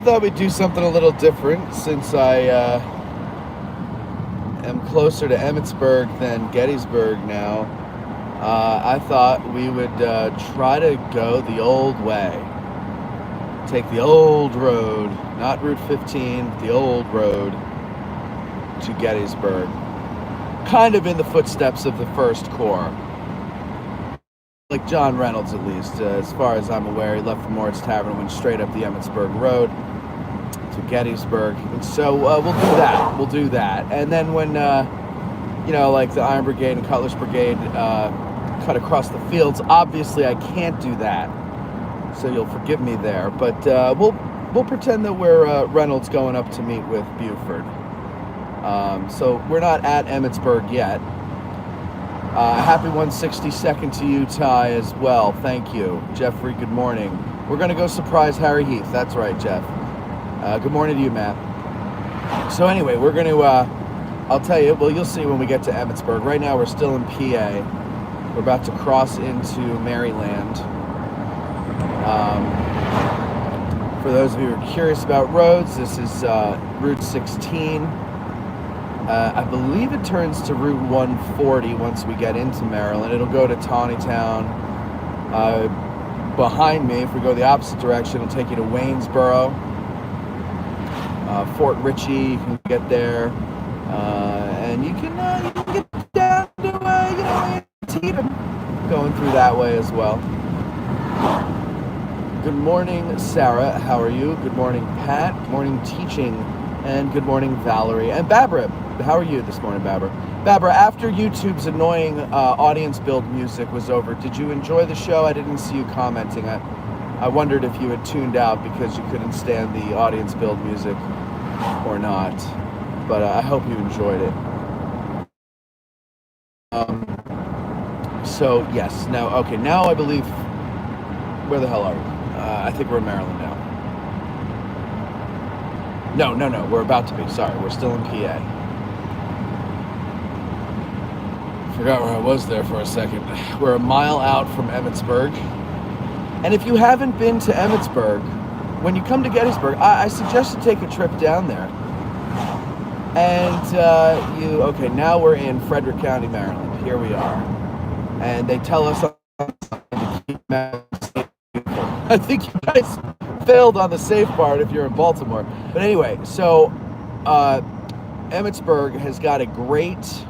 thought we'd do something a little different since I am closer to Emmitsburg than Gettysburg now. I thought we would try to go the old way. Take the old road, not Route 15, but the old road to Gettysburg. Kind of in the footsteps of the First Corps. Like John Reynolds, at least. As far as I'm aware, he left from Moritz Tavern and went straight up the Emmitsburg Road to Gettysburg. And so we'll do that. We'll do that. And then when, like the Iron Brigade and Cutlass Brigade cut across the fields, obviously I can't do that. So you'll forgive me there. But we'll pretend that we're Reynolds going up to meet with Buford. So we're not at Emmitsburg yet. Happy 162nd to you, Ty, as well. Thank you. Jeffrey, good morning. We're going to go surprise Harry Heath. That's right, Jeff. Good morning to you, Matt. So anyway, we're going to, I'll tell you, well, you'll see when we get to Emmitsburg. Right now, we're still in PA. We're about to cross into Maryland. For those of you who are curious about roads, this is Route 16. I believe it turns to Route 140 once we get into Maryland. It'll go to Tawnytown. Behind me, if we go the opposite direction, it'll take you to Waynesboro. Fort Ritchie, you can get there. And you can get down to, Antietam, going through that way as well. Good morning, Sarah. How are you? Good morning, Pat. Good morning, Teaching. And good morning, Valerie. And Barbara. How are you this morning, Barbara? Barbara, after YouTube's annoying audience build music was over, did you enjoy the show? I didn't see you commenting. I wondered if you had tuned out because you couldn't stand the audience build music or not. But I hope you enjoyed it. So, yes. Now I believe... Where the hell are we? I think we're in Maryland now. No. We're about to be. Sorry, we're still in PA. Forgot where I was there for a second. We're a mile out from Emmitsburg. And if you haven't been to Emmitsburg, when you come to Gettysburg, I suggest you take a trip down there. And now we're in Frederick County, Maryland. Here we are. And they tell us to keep I think you guys failed on the safe part if you're in Baltimore. But anyway, so Emmitsburg has got a great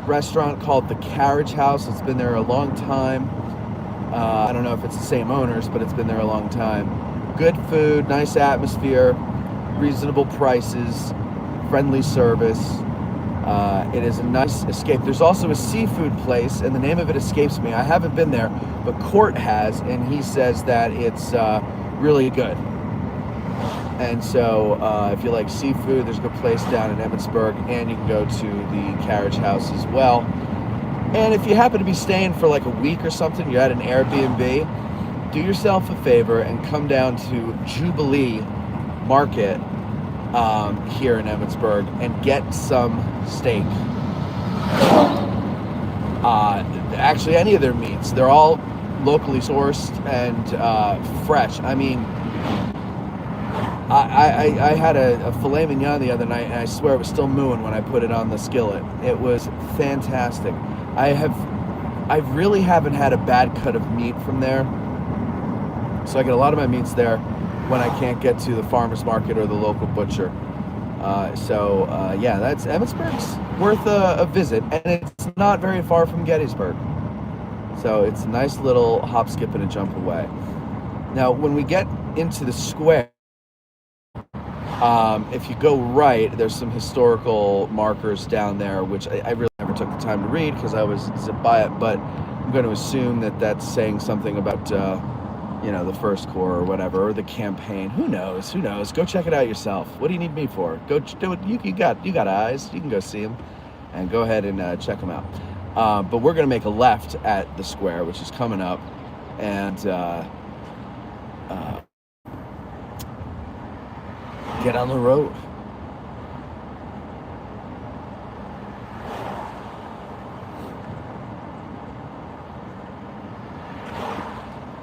restaurant called the Carriage House. It's been there a long time. I don't know if it's the same owners, but it's been there a long time. Good food, nice atmosphere, reasonable prices, friendly service. It is a nice escape. There's also a seafood place, and the name of it escapes me. I haven't been there, but Court has, and he says that it's really good. And so if you like seafood, there's a good place down in Emmitsburg, and you can go to the Carriage House as well. And if you happen to be staying for like a week or something, you're at an Airbnb, do yourself a favor and come down to Jubilee Market here in Emmitsburg and get some steak. Actually, any of their meats. They're all locally sourced and fresh. I mean, I had a filet mignon the other night, and I swear it was still mooing when I put it on the skillet. It was fantastic. I really haven't had a bad cut of meat from there. So I get a lot of my meats there when I can't get to the farmer's market or the local butcher. That's Emmitsburg's worth a visit, and it's not very far from Gettysburg. So it's a nice little hop, skip, and a jump away. Now, when we get into the square, if you go right, there's some historical markers down there, which I really never took the time to read because I was zipped by it, but I'm going to assume that that's saying something about, the First Corps or whatever, or the campaign. Who knows? Go check it out yourself. What do you need me for? Go do it. You got eyes. You can go see them and go ahead and check them out. But we're going to make a left at the square, which is coming up, and get on the road.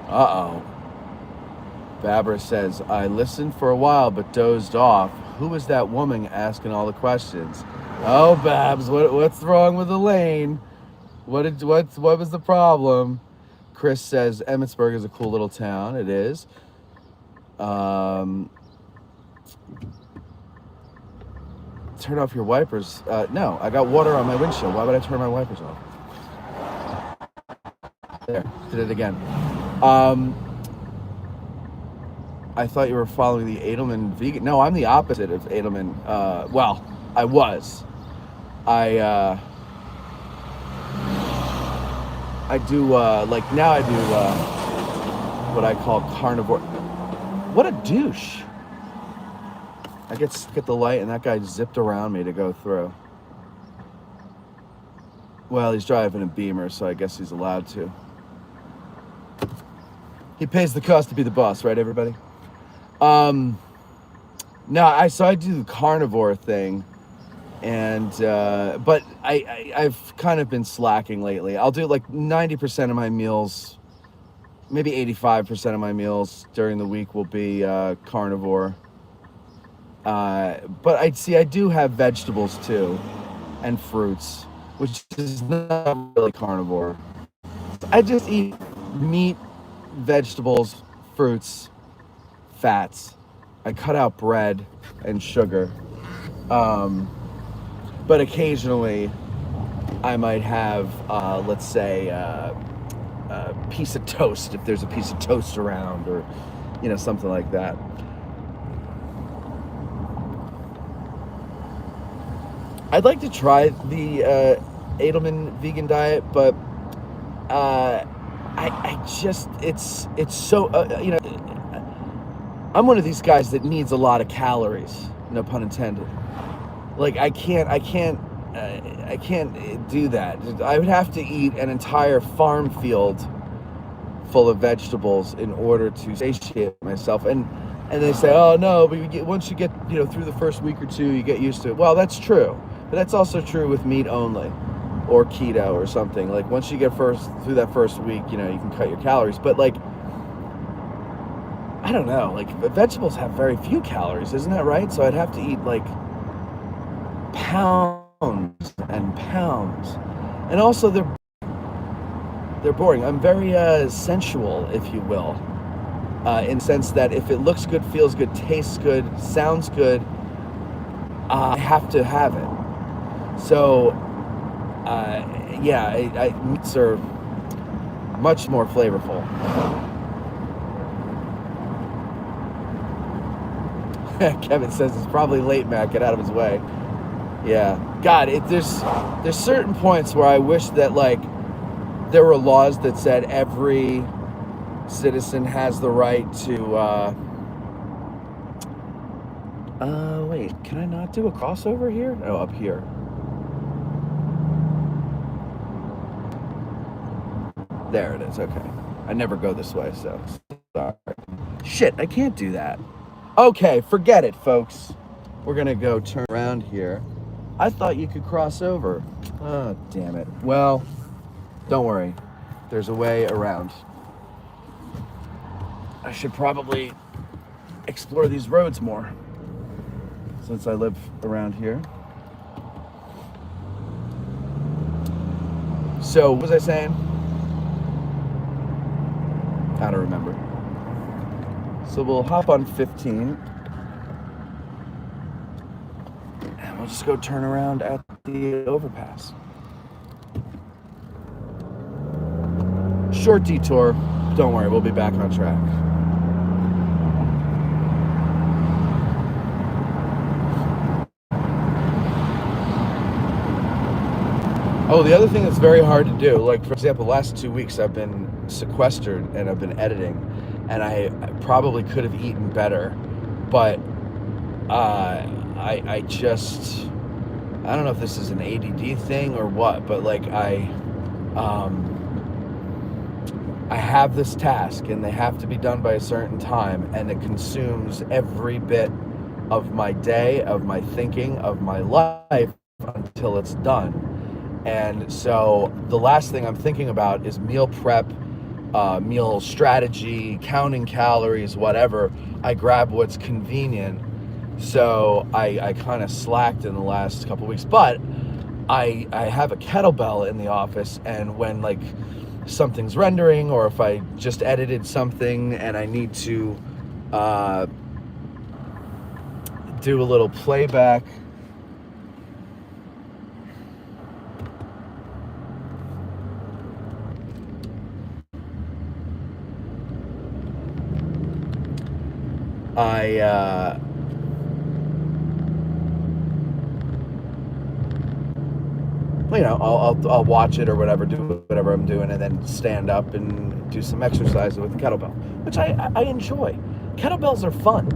Uh-oh. Barbara says, I listened for a while but dozed off. Who was that woman asking all the questions? Oh, Babs, what's wrong with Elaine? What was the problem? Chris says, Emmitsburg is a cool little town. It is. Turn off your wipers. No, I got water on my windshield. Why would I turn my wipers off? There, did it again. I thought you were following the Edelman vegan. No, I'm the opposite of Edelman. Well, I was. I do, like now I do what I call carnivore. What a douche. I get the light and that guy zipped around me to go through. Well, he's driving a Beamer, so I guess he's allowed to. He pays the cost to be the boss, right, everybody? No, I do the carnivore thing, and but I've kind of been slacking lately. I'll do like 90% of my meals, maybe 85% of my meals during the week will be carnivore. But I do have vegetables too, and fruits, which is not really carnivore. I just eat meat, vegetables, fruits, fats. I cut out bread and sugar. But occasionally I might have, let's say, a piece of toast, if there's a piece of toast around, or, something like that. I'd like to try the Edelman vegan diet, but I just, it's so, I'm one of these guys that needs a lot of calories, no pun intended. Like I can't do that. I would have to eat an entire farm field full of vegetables in order to satiate myself. And they say, oh no, but once you get through the first week or two, you get used to it. Well, that's true, but that's also true with meat only, or keto or something. Like once you get through that first week, you can cut your calories. But like, I don't know, like vegetables have very few calories, isn't that right? So I'd have to eat like pounds and pounds, and also they're boring. I'm very sensual, if you will, in the sense that if it looks good, feels good, tastes good, sounds good, I have to have it. So meats are much more flavorful. Kevin says it's probably late, Matt. Get out of his way. Yeah, God, there's certain points where I wish that like there were laws that said every citizen has the right to. Wait, can I not do a crossover here? Oh, up here. There it is. Okay, I never go this way, so sorry. Shit, I can't do that. Okay, forget it, folks. We're gonna go turn around here. I thought you could cross over. Oh, damn it. Well, don't worry. There's a way around. I should probably explore these roads more, since I live around here. So, what was I saying? I don't remember. So we'll hop on 15. And we'll just go turn around at the overpass. Short detour. Don't worry, we'll be back on track. Oh, the other thing that's very hard to do, like for example, the last 2 weeks I've been sequestered and I've been editing, and I probably could have eaten better, but I just, I don't know if this is an ADD thing or what, but like I have this task and they have to be done by a certain time, and it consumes every bit of my day, of my thinking, of my life until it's done. And so the last thing I'm thinking about is meal prep meal strategy, counting calories, whatever. I grab what's convenient. So I kind of slacked in the last couple weeks, but I have a kettlebell in the office, and when like something's rendering, or if I just edited something and I need to do a little playback, I I'll watch it or whatever, do whatever I'm doing, and then stand up and do some exercise with the kettlebell, which I enjoy. Kettlebells are fun.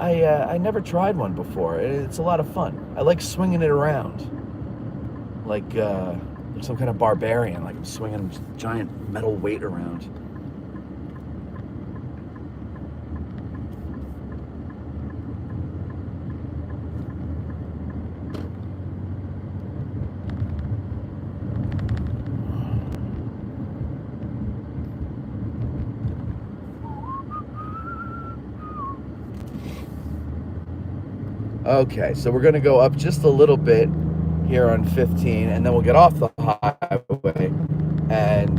I never tried one before. It's a lot of fun. I like swinging it around, like some kind of barbarian, like I'm swinging a giant metal weight around. Okay, so we're going to go up just a little bit here on 15, and then we'll get off the highway and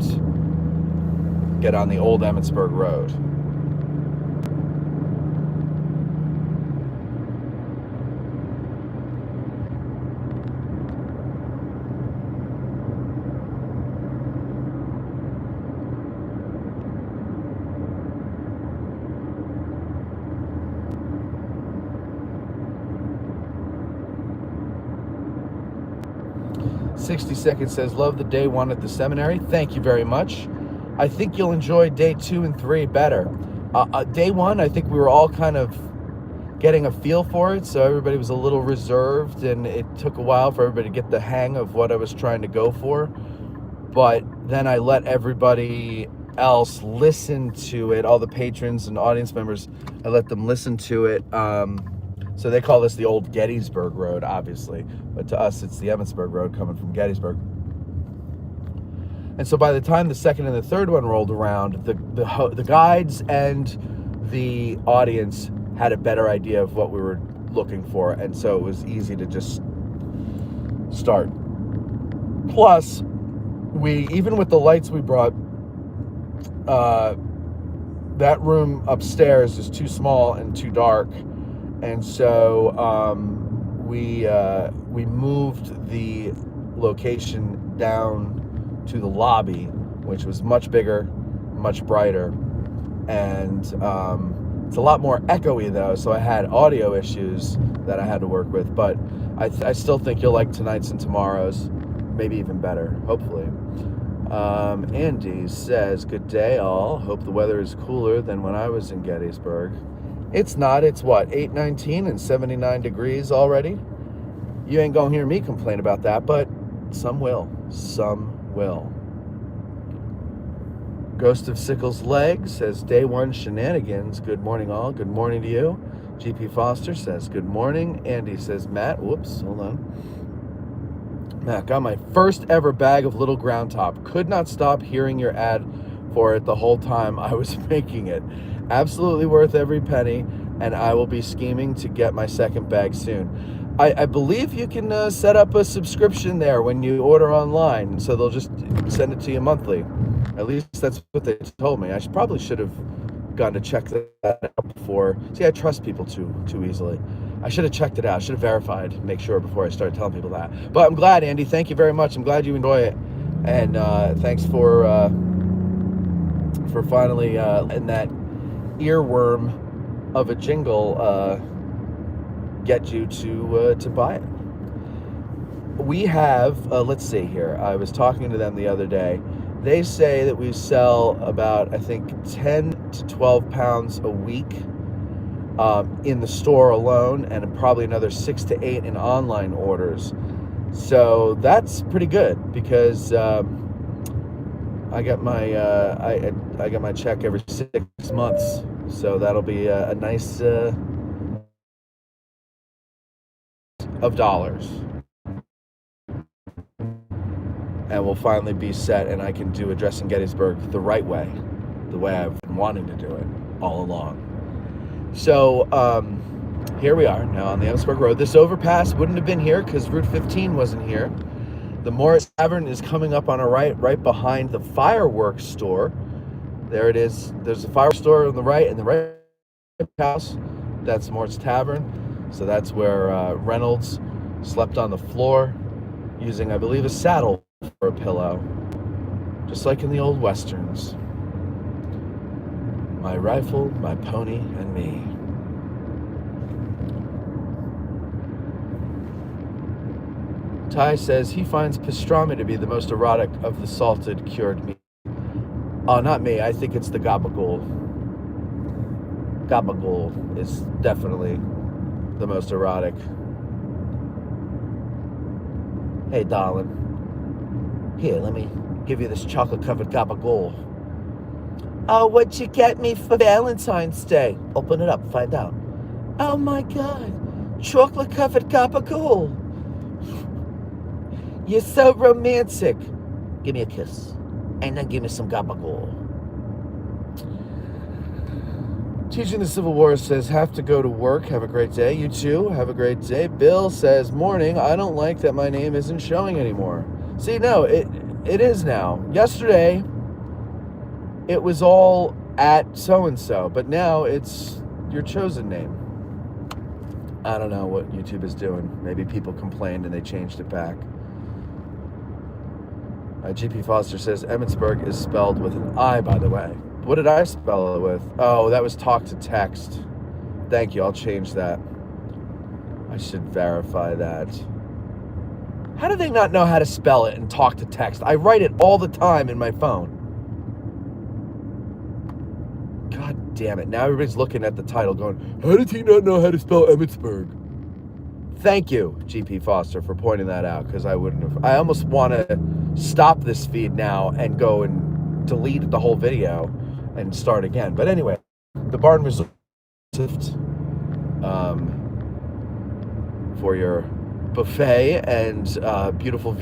get on the old Emmitsburg Road. 60 Seconds says, love the day one at the seminary. Thank you very much. I think you'll enjoy day 2 and 3 better. Day 1, I think we were all kind of getting a feel for it, so everybody was a little reserved, and it took a while for everybody to get the hang of what I was trying to go for. But then I let everybody else listen to it, all the patrons and audience members, I let them listen to it. So they call this the old Gettysburg Road, obviously, but to us it's the Emmitsburg Road coming from Gettysburg. And so by the time the second and the third one rolled around, the guides and the audience had a better idea of what we were looking for, and so it was easy to just start. Plus, even with the lights we brought, that room upstairs is too small and too dark. And so we moved the location down to the lobby, which was much bigger, much brighter, and it's a lot more echoey though. So I had audio issues that I had to work with, but I still think you'll like tonight's and tomorrow's, maybe even better, hopefully. Andy says, good day all. Hope the weather is cooler than when I was in Gettysburg. It's not. It's what, 8:19 and 79 degrees already? You ain't gonna hear me complain about that, but some will. Some will. Ghost of Sickle's Leg says, day 1 shenanigans. Good morning all. Good morning to you. GP Foster says, good morning. Andy says, Matt, whoops, hold on. Matt, got my first ever bag of Little Ground Top. Could not stop hearing your ad for it the whole time I was making it. Absolutely worth every penny, and I will be scheming to get my second bag soon. I believe you can set up a subscription there when you order online, so they'll just send it to you monthly. At least that's what they told me. Probably should have gone to check that out before. See, I trust people too easily. I should have checked it out. I should have verified, make sure before I started telling people that. But I'm glad, Andy. Thank you very much. I'm glad you enjoy it, and thanks for finally in that earworm of a jingle get you to buy it. We have let's see here, I was talking to them the other day. They say that we sell about, I think, 10 to 12 pounds a week in the store alone, and probably another 6 to 8 in online orders. So that's pretty good, because I get my I get my check every 6 months, so that'll be a nice of dollars. and will finally be set, and I can do Addressing Gettysburg the right way, the way I've been wanting to do it all along. So here we are now on the Emmitsburg Road. This overpass wouldn't have been here because Route 15 wasn't here. The Morris Tavern is coming up on our right behind the fireworks store. There it is. There's a fireworks store on the right, and the right house, that's Morris Tavern. So that's where Reynolds slept on the floor using, I believe, a saddle for a pillow, just like in the old westerns. My rifle, my pony, and me. Ty says he finds pastrami to be the most erotic of the salted cured meat. Oh, not me. I think it's the gabagool. Gabagool is definitely the most erotic. Hey, darling. Here, let me give you this chocolate-covered gabagool. Oh, what'd you get me for Valentine's Day? Open it up, find out. Oh my God, chocolate-covered gabagool. You're so romantic. Give me a kiss, and then give me some gabagool. Teaching the Civil War says, have to go to work. Have a great day. You too. Have a great day. Bill says, morning. I don't like that my name isn't showing anymore. See, no, it is now. Yesterday, it was all at so-and-so, but now it's your chosen name. I don't know what YouTube is doing. Maybe people complained and they changed it back. GP Foster says, Emmitsburg is spelled with an I, by the way. What did I spell it with? Oh, that was talk to text. Thank you, I'll change that. I should verify that. How do they not know how to spell it and talk to text? I write it all the time in my phone. God damn it. Now everybody's looking at the title going, how did he not know how to spell Emmitsburg? Thank you, GP Foster, for pointing that out, because I wouldn't have. I almost want to stop this feed now and go and delete the whole video and start again. But anyway, the barn was for your buffet and beautiful view.